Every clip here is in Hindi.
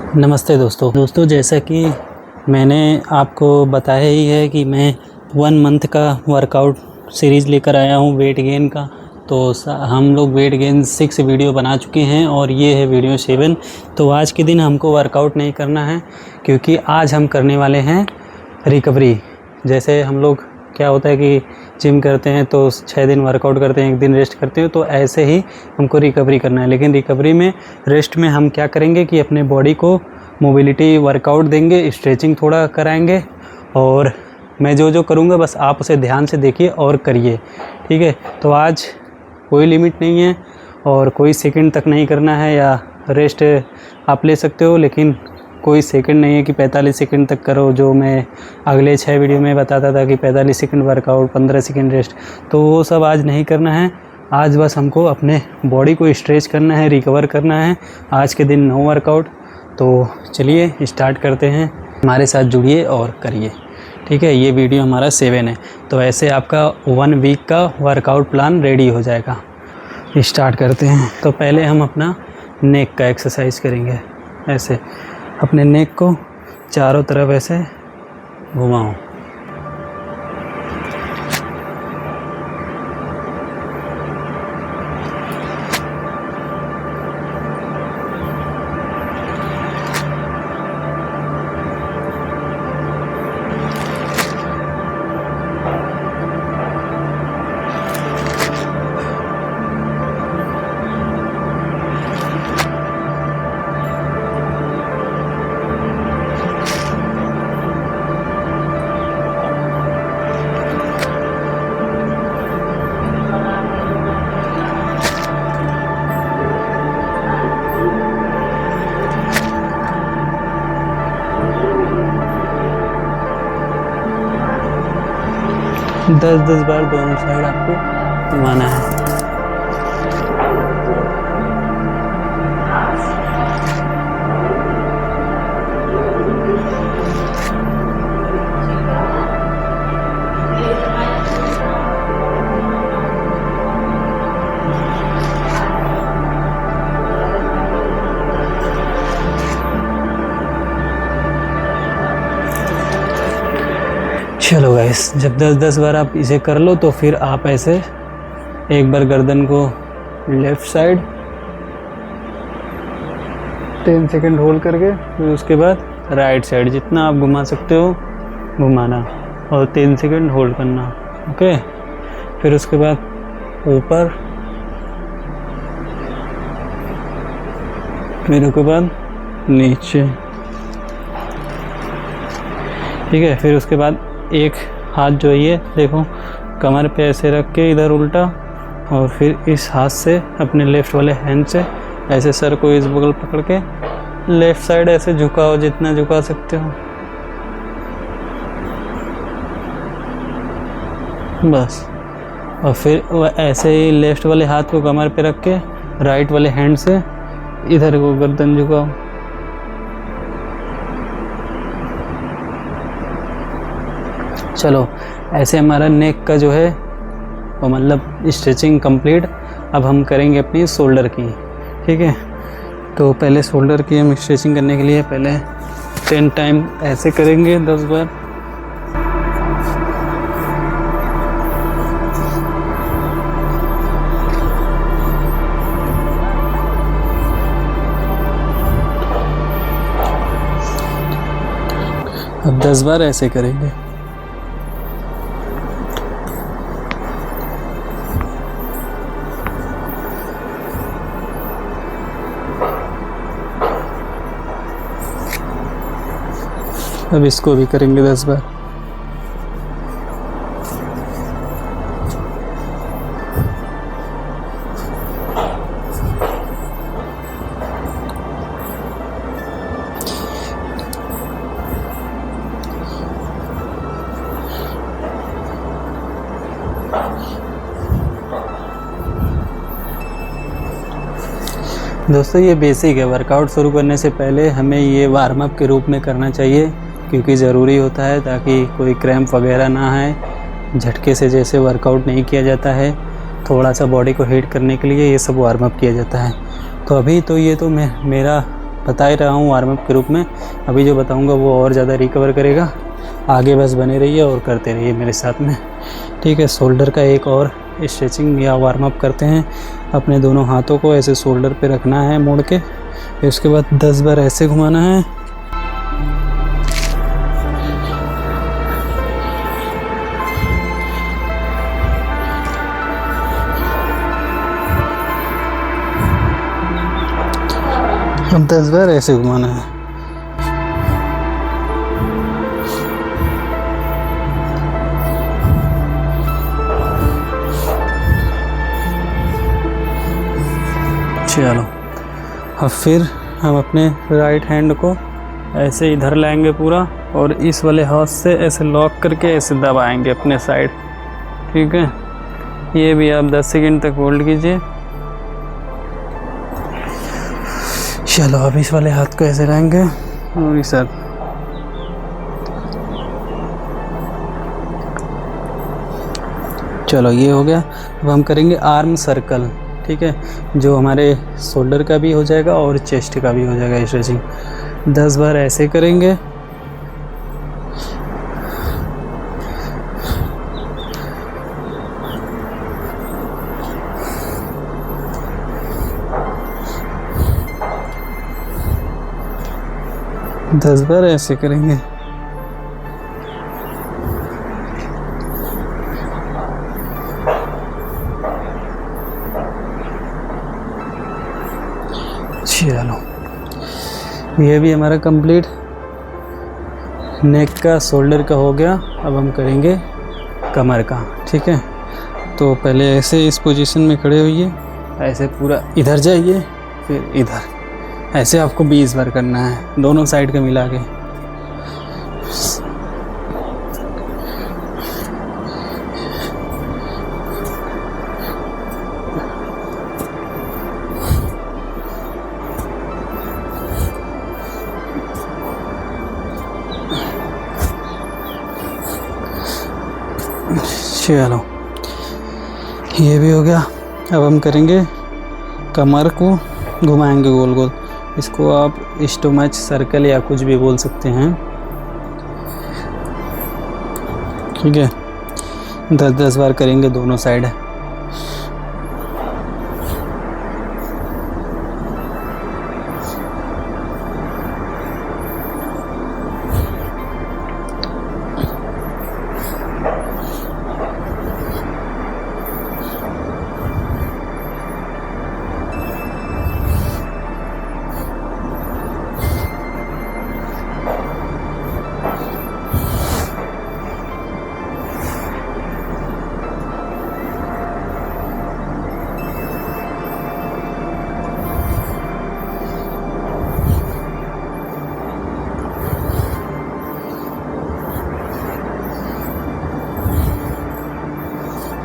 नमस्ते दोस्तों, जैसा कि मैंने आपको बताया ही है कि मैं 1 मंथ का वर्कआउट सीरीज़ लेकर आया हूँ वेट गेन का। तो हम लोग वेट गेन 6 वीडियो बना चुके हैं और ये है वीडियो 7। तो आज के दिन हमको वर्कआउट नहीं करना है, क्योंकि आज हम करने वाले हैं रिकवरी। जैसे हम लोग क्या होता है कि जिम करते हैं तो 6 दिन वर्कआउट करते हैं, 1 दिन रेस्ट करते हैं, तो ऐसे ही हमको रिकवरी करना है। लेकिन रिकवरी में, रेस्ट में हम क्या करेंगे कि अपने बॉडी को मोबिलिटी वर्कआउट देंगे, स्ट्रेचिंग थोड़ा कराएंगे। और मैं जो करूँगा बस आप उसे ध्यान से देखिए और करिए, ठीक है। तो आज कोई लिमिट नहीं है और कोई सेकंड तक नहीं करना है, या रेस्ट आप ले सकते हो, लेकिन कोई सेकंड नहीं है कि 45 सेकंड तक करो। जो मैं अगले 6 वीडियो में बताता था कि 45 सेकंड वर्कआउट, 15 सेकंड रेस्ट, तो वो सब आज नहीं करना है। आज बस हमको अपने बॉडी को स्ट्रेच करना है, रिकवर करना है। आज के दिन नो वर्कआउट। तो चलिए स्टार्ट करते हैं, हमारे साथ जुड़िए और करिए, ठीक है। ये वीडियो हमारा 7 है, तो ऐसे आपका 1 वीक का वर्कआउट प्लान रेडी हो जाएगा। स्टार्ट करते हैं। तो पहले हम अपना नेक का एक्सरसाइज करेंगे। ऐसे अपने नेक को चारों तरफ ऐसे घुमाओ। दस बार दोनों साइड आपको घुमाना है। चलो गाइस, जब 10-10 बार आप इसे कर लो तो फिर आप ऐसे एक बार गर्दन को लेफ़्ट साइड 10 सेकंड होल्ड करके, फिर उसके बाद राइट साइड जितना आप घुमा सकते हो घुमाना और 10 सेकंड होल्ड करना, ओके। फिर उसके बाद ऊपर, फिर उसके बाद नीचे, ठीक है। फिर उसके बाद एक हाथ जो है ये देखो कमर पे ऐसे रख के इधर उल्टा, और फिर इस हाथ से अपने लेफ़्ट वाले हैंड से ऐसे सर को इस बगल पकड़ के लेफ़्ट साइड ऐसे झुकाओ, जितना झुका सकते हो बस। और फिर ऐसे ही लेफ़्ट वाले हाथ को कमर पे रख के राइट वाले हैंड से इधर को गर्दन झुकाओ। चलो, ऐसे हमारा नेक का जो है वो मतलब स्ट्रेचिंग कंप्लीट। अब हम करेंगे अपनी शोल्डर की, ठीक है। तो पहले शोल्डर की हम स्ट्रेचिंग करने के लिए पहले 10 टाइम ऐसे करेंगे, 10 बार। अब 10 बार ऐसे करेंगे। अब इसको भी करेंगे 10 बार। दोस्तों, ये बेसिक है। वर्कआउट शुरू करने से पहले हमें ये वार्म अप के रूप में करना चाहिए, क्योंकि ज़रूरी होता है ताकि कोई क्रैम्प वगैरह ना आए। झटके से जैसे वर्कआउट नहीं किया जाता है, थोड़ा सा बॉडी को हीट करने के लिए ये सब वार्म अप किया जाता है। तो अभी तो ये तो मेरा बता ही रहा हूँ वार्म अप के रूप में। अभी जो बताऊँगा वो और ज़्यादा रिकवर करेगा। आगे बस बने रहिए और करते रहिए मेरे साथ में, ठीक है। शोल्डर का एक और स्ट्रेचिंग या वार्म अप करते हैं। अपने दोनों हाथों को ऐसे शोल्डर पे रखना है मोड़ के, फिर उसके बाद 10 बार ऐसे घुमाना है। अब 10 बार ऐसे घुमाना है। चलो, अब फिर हम अपने राइट हैंड को ऐसे इधर लाएंगे पूरा, और इस वाले हाथ से ऐसे लॉक करके ऐसे दबाएंगे अपने साइड, ठीक है। ये भी आप 10 सेकंड तक होल्ड कीजिए। चलो, अब इस वाले हाथ को ऐसे लाएंगे और इस साइड, चलो ये हो गया। अब हम करेंगे आर्म सर्कल, ठीक है, जो हमारे शोल्डर का भी हो जाएगा और चेस्ट का भी हो जाएगा स्ट्रेचिंग। 10 बार ऐसे करेंगे। दस बार ऐसे करेंगे। चलो, ये भी हमारा कंप्लीट नेक का शोल्डर का हो गया। अब हम करेंगे कमर का, ठीक है। तो पहले ऐसे इस पोजीशन में खड़े होइए, ऐसे पूरा इधर जाइए, फिर इधर, ऐसे आपको 20 बार करना है दोनों साइड का मिला के। चलो, ये भी हो गया। अब हम करेंगे कमर को घुमाएंगे गोल गोल। इसको आप स्टोमच सर्कल या कुछ भी बोल सकते हैं, ठीक है। 10-10 बार करेंगे दोनों साइड।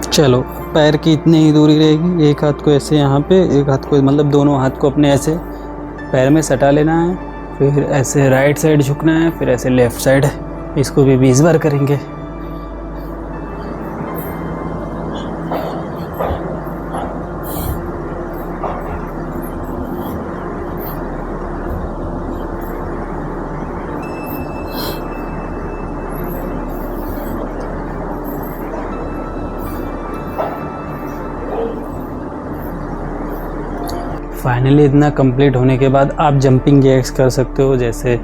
चलो, पैर की इतनी ही दूरी रहेगी। एक हाथ को ऐसे यहाँ पे, एक हाथ को मतलब दोनों हाथ को अपने ऐसे पैर में सटा लेना है, फिर ऐसे राइट साइड झुकना है, फिर ऐसे लेफ़्ट साइड। इसको भी 20 बार करेंगे। फाइनली इतना कंप्लीट होने के बाद आप जंपिंग जैक्स कर सकते हो। जैसे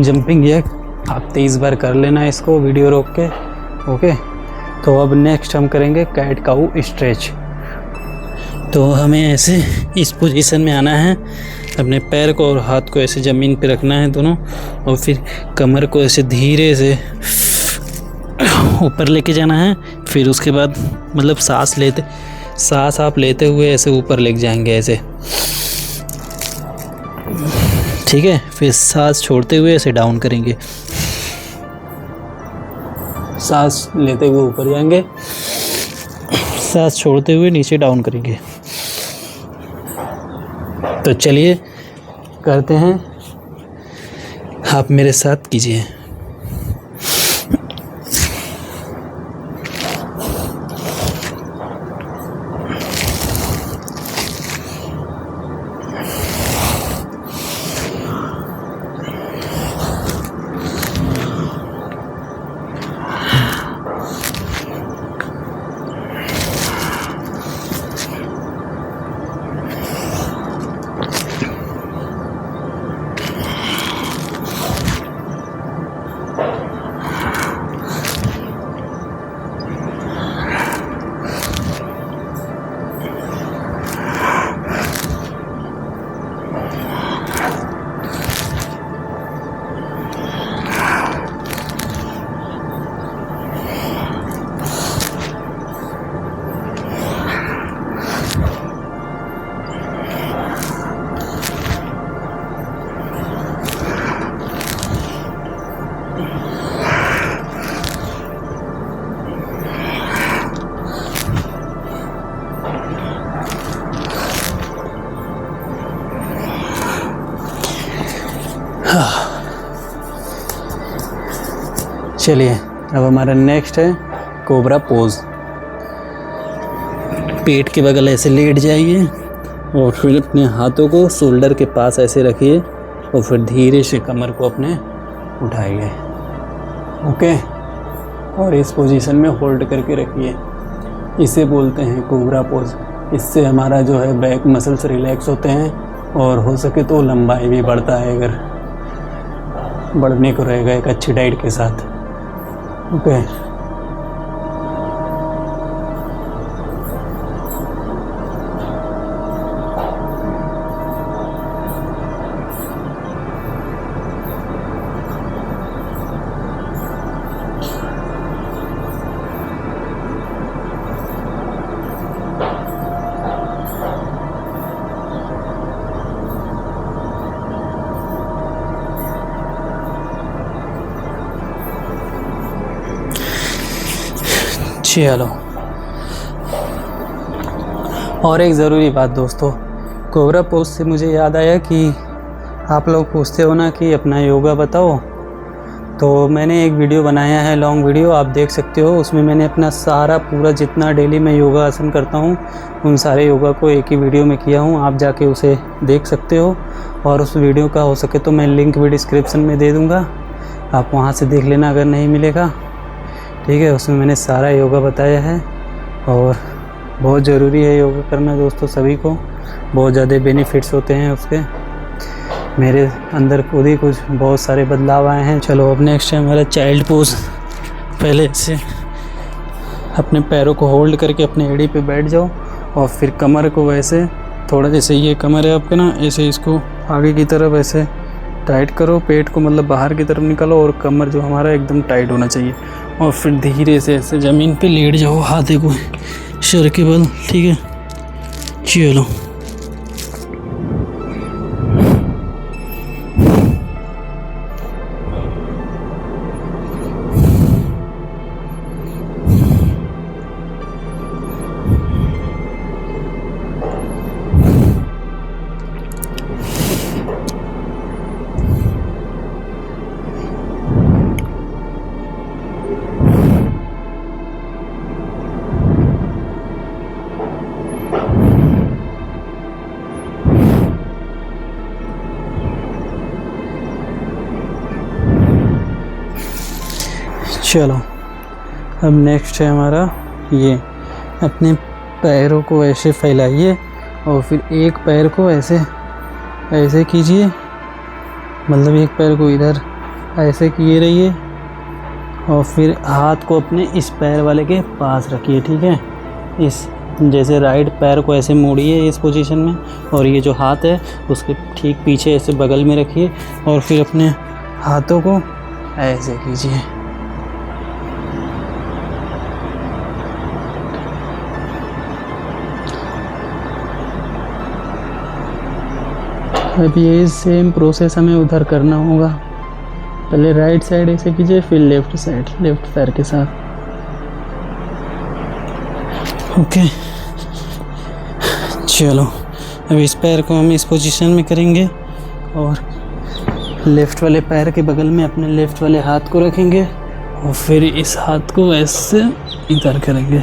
जंपिंग जैक आप 23 बार कर लेना इसको वीडियो रोक के, ओके। तो अब नेक्स्ट हम करेंगे कैट काऊ स्ट्रेच। तो हमें ऐसे इस पोजीशन में आना है, अपने पैर को और हाथ को ऐसे ज़मीन पे रखना है दोनों, और फिर कमर को ऐसे धीरे से ऊपर लेके जाना है। फिर उसके बाद मतलब सांस आप लेते हुए ऐसे ऊपर लेके जाएंगे ऐसे, ठीक है। फिर सांस छोड़ते हुए ऐसे डाउन करेंगे, सांस लेते हुए ऊपर जाएंगे, सांस छोड़ते हुए नीचे डाउन करेंगे। तो चलिए करते हैं, आप मेरे साथ कीजिए। चलिए अब हमारा नेक्स्ट है कोबरा पोज। पेट के बगल ऐसे लेट जाइए और फिर अपने हाथों को शोल्डर के पास ऐसे रखिए और फिर धीरे से कमर को अपने उठाइए। ओके, और इस पोजीशन में होल्ड करके रखिए। इसे बोलते हैं कोबरा पोज। इससे हमारा जो है बैक मसल्स रिलैक्स होते हैं और हो सके तो लंबाई भी बढ़ता है, अगर बढ़ने को रहेगा एक अच्छी डाइट के साथ। ओके, चलो। और एक ज़रूरी बात दोस्तों, कोबरा पोज से मुझे याद आया कि आप लोग पूछते हो ना कि अपना योगा बताओ, तो मैंने एक वीडियो बनाया है, लॉन्ग वीडियो, आप देख सकते हो। उसमें मैंने अपना सारा पूरा जितना डेली मैं योगा आसन करता हूँ उन सारे योगा को एक ही वीडियो में किया हूँ। आप जाके उसे देख सकते हो और उस वीडियो का हो सके तो मैं लिंक भी डिस्क्रिप्शन में दे दूँगा, आप वहाँ से देख लेना अगर नहीं मिलेगा। ठीक है, उसमें मैंने सारा योगा बताया है और बहुत ज़रूरी है योगा करना दोस्तों, सभी को बहुत ज़्यादा बेनिफिट्स होते हैं उसके। मेरे अंदर खुद ही कुछ बहुत सारे बदलाव आए हैं। चलो अब नेक्स्ट है हमारा चाइल्ड पोज। पहले से अपने पैरों को होल्ड करके अपने एड़ी पे बैठ जाओ और फिर कमर को वैसे थोड़ा, जैसे ये कमर है आपके ना, ऐसे इसको आगे की तरफ ऐसे टाइट करो, पेट को मतलब बाहर की तरफ निकालो और कमर जो हमारा एकदम टाइट होना चाहिए। और फिर धीरे से ऐसे ज़मीन पे लेट जाओ, हाथ को सिर के बल। ठीक है, चलो। चलो अब नेक्स्ट है हमारा ये, अपने पैरों को ऐसे फैलाइए और फिर एक पैर को ऐसे ऐसे कीजिए, मतलब एक पैर को इधर ऐसे किए रहिए और फिर हाथ को अपने इस पैर वाले के पास रखिए। ठीक है, इस जैसे राइट पैर को ऐसे मोड़िए इस पोजीशन में और ये जो हाथ है उसके ठीक पीछे ऐसे बगल में रखिए और फिर अपने हाथों को ऐसे कीजिए। अब ये सेम प्रोसेस हमें उधर करना होगा। पहले राइट साइड ऐसे कीजिए, फिर लेफ्ट साइड लेफ्ट पैर के साथ। ओके, चलो अब इस पैर को हम इस पोजीशन में करेंगे और लेफ़्ट वाले पैर के बगल में अपने लेफ़्ट वाले हाथ को रखेंगे और फिर इस हाथ को ऐसे इधर करेंगे।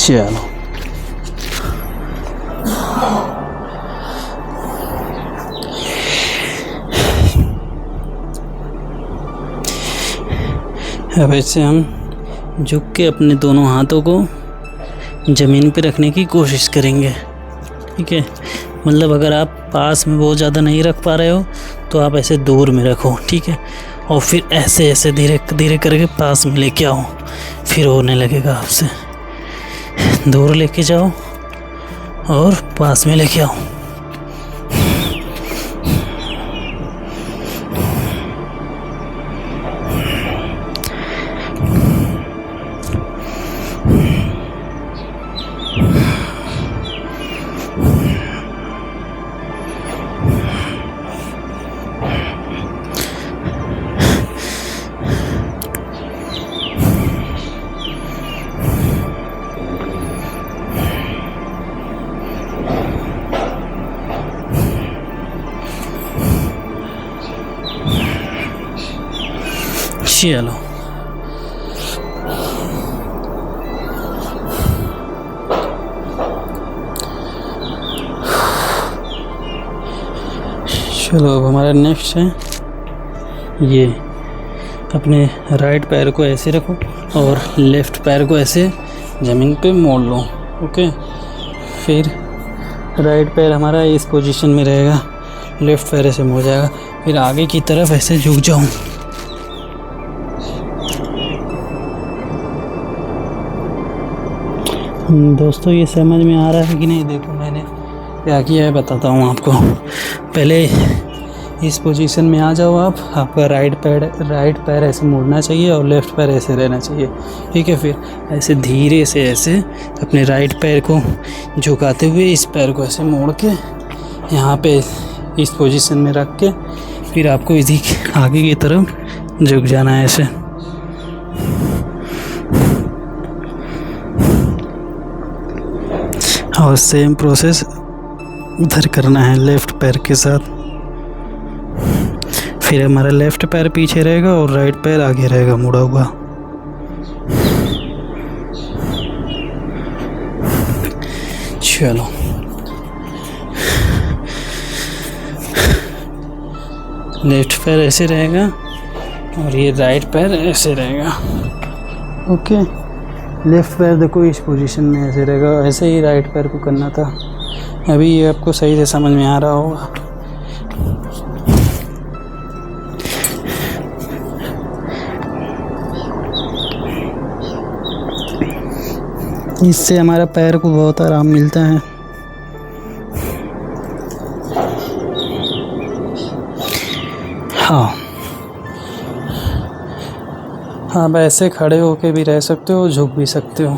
चलो अब ऐसे हम झुक के अपने दोनों हाथों को ज़मीन पे रखने की कोशिश करेंगे। ठीक है, मतलब अगर आप पास में बहुत ज़्यादा नहीं रख पा रहे हो तो आप ऐसे दूर में रखो। ठीक है, और फिर ऐसे ऐसे धीरे धीरे करके पास में लेके आओ, फिर होने लगेगा आपसे। दूर लेके जाओ और पास में लेके आओ। चलो चलो अब हमारा नेक्स्ट है ये, अपने राइट पैर को ऐसे रखो और लेफ़्ट पैर को ऐसे ज़मीन पे मोड़ लो। ओके, फिर राइट पैर हमारा इस पोजीशन में रहेगा, लेफ़्ट पैर ऐसे मुड़ जाएगा, फिर आगे की तरफ ऐसे झुक जाऊँ। दोस्तों ये समझ में आ रहा है कि नहीं? देखो मैंने क्या किया है बताता हूँ आपको। पहले इस पोजीशन में आ जाओ आप, आपका राइट पैर ऐसे मुड़ना चाहिए और लेफ़्ट पैर ऐसे रहना चाहिए। ठीक है, फिर ऐसे धीरे से ऐसे अपने राइट पैर को झुकाते हुए इस पैर को ऐसे मोड़ के यहाँ पे इस पोजीशन में रख के फिर आपको इसी आगे की तरफ झुक जाना है ऐसे। और सेम प्रोसेस इधर करना है लेफ़्ट पैर के साथ। फिर हमारा लेफ़्ट पैर पीछे रहेगा और राइट पैर आगे रहेगा मुड़ा हुआ। चलो लेफ़्ट पैर ऐसे रहेगा और ये राइट पैर ऐसे रहेगा। ओके, लेफ़्ट पैर देखो इस पोजीशन में ऐसे रहेगा, ऐसे ही राइट पैर को करना था। अभी ये आपको सही से समझ में आ रहा होगा। इससे हमारा पैर को बहुत आराम मिलता है। हाँ, आप ऐसे खड़े होके भी रह सकते हो, झुक भी सकते हो।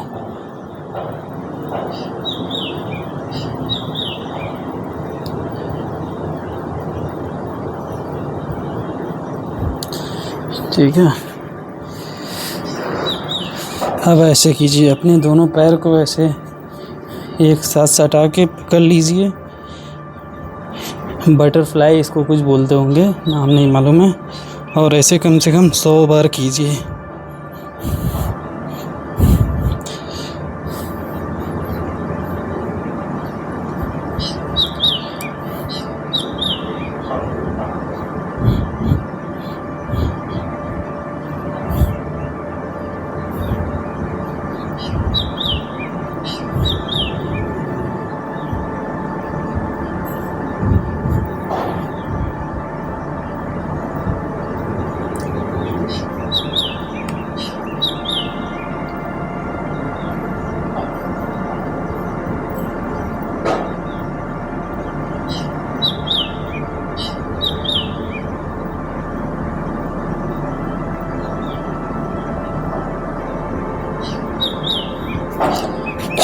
ठीक है, अब ऐसे कीजिए, अपने दोनों पैर को ऐसे एक साथ सटा के पकड़ लीजिए। बटरफ्लाई इसको कुछ बोलते होंगे, नाम नहीं मालूम है। और ऐसे कम से कम 100 बार कीजिए।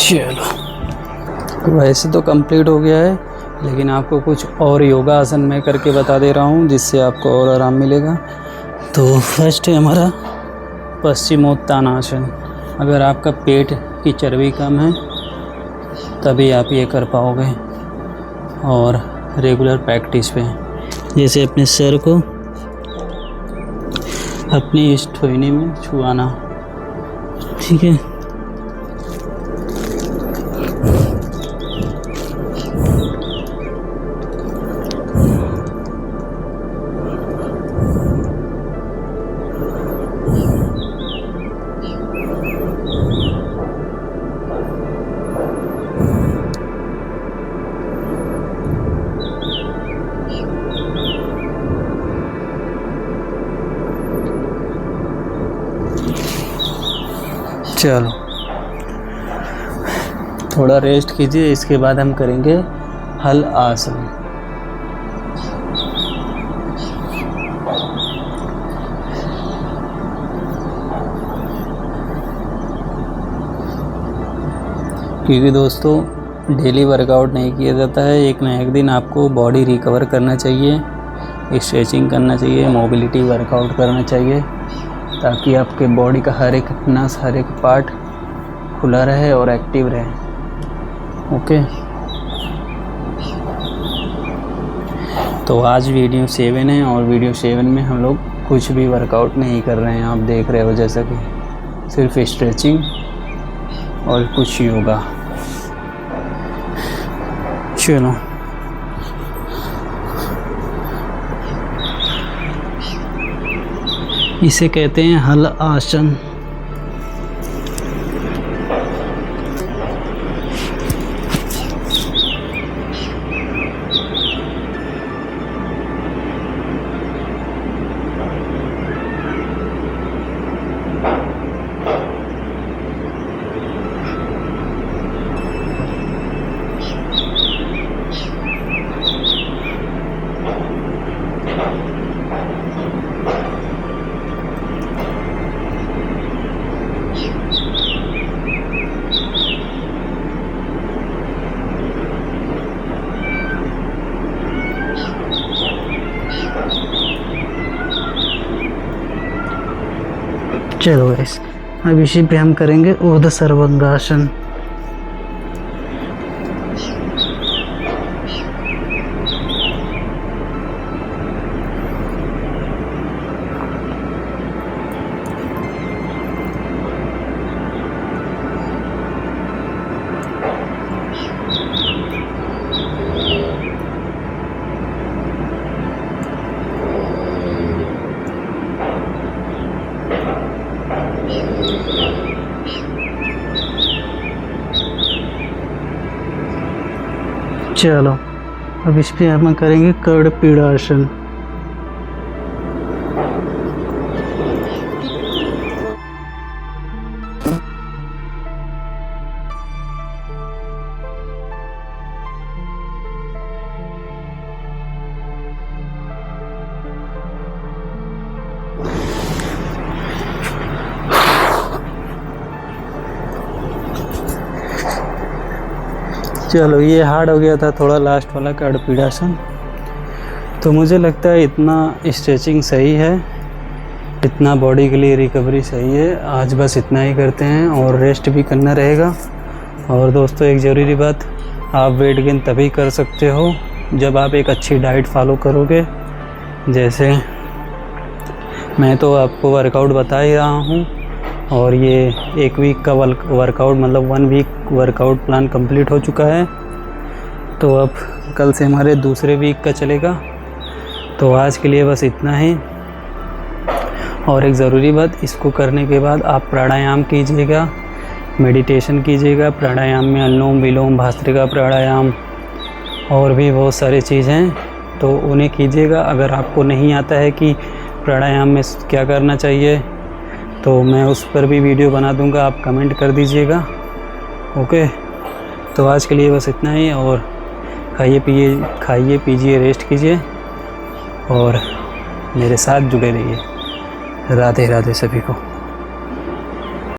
चलो वैसे तो कंप्लीट हो गया है, लेकिन आपको कुछ और योगा आसन मैं करके बता दे रहा हूँ जिससे आपको और आराम मिलेगा। तो फर्स्ट है हमारा पश्चिमोत्तानासन। अगर आपका पेट की चर्बी कम है तभी आप ये कर पाओगे, और रेगुलर प्रैक्टिस पे। जैसे अपने सर को अपनी इस ठोइनी में छुआना। ठीक है, चलो थोड़ा रेस्ट कीजिए। इसके बाद हम करेंगे हल आसन। क्योंकि दोस्तों डेली वर्कआउट नहीं किया जाता है, एक ना एक दिन आपको बॉडी रिकवर करना चाहिए, स्ट्रेचिंग करना चाहिए, मोबिलिटी वर्कआउट करना चाहिए, ताकि आपके बॉडी का हर एक नस, हर एक पार्ट खुला रहे और एक्टिव रहे। ओके, तो आज वीडियो 7 है और वीडियो 7 में हम लोग कुछ भी वर्कआउट नहीं कर रहे हैं, आप देख रहे हो जैसा कि सिर्फ स्ट्रेचिंग और कुछ योगा। चलो इसे कहते हैं हल आसन। चलो गाइस, अब इसी पे हम करेंगे ऊर्ध्व सर्वांगासन। चलो अब इस पे हम करेंगे कर्ण पीड़ासन। चलो ये हार्ड हो गया था थोड़ा लास्ट वाला कर्ण पीड़ासन, तो मुझे लगता है इतना स्ट्रेचिंग सही है, इतना बॉडी के लिए रिकवरी सही है। आज बस इतना ही करते हैं और रेस्ट भी करना रहेगा। और दोस्तों एक ज़रूरी बात, आप वेट गेन तभी कर सकते हो जब आप एक अच्छी डाइट फॉलो करोगे। जैसे मैं तो आपको वर्कआउट बता ही रहा हूँ, और ये एक वीक का वर्कआउट मतलब 1 वीक वर्कआउट प्लान कंप्लीट हो चुका है। तो अब कल से हमारे दूसरे वीक का चलेगा। तो आज के लिए बस इतना ही। और एक ज़रूरी बात, इसको करने के बाद आप प्राणायाम कीजिएगा, मेडिटेशन कीजिएगा। प्राणायाम में अनुलोम विलोम, भस्त्रिका प्राणायाम और भी बहुत सारी चीज़ें हैं, तो उन्हें कीजिएगा। अगर आपको नहीं आता है कि प्राणायाम में क्या करना चाहिए, तो मैं उस पर भी वीडियो बना दूंगा, आप कमेंट कर दीजिएगा। ओके, तो आज के लिए बस इतना ही। और खाइए पीजिए, रेस्ट कीजिए और मेरे साथ जुड़े रहिए। राधे राधे सभी को।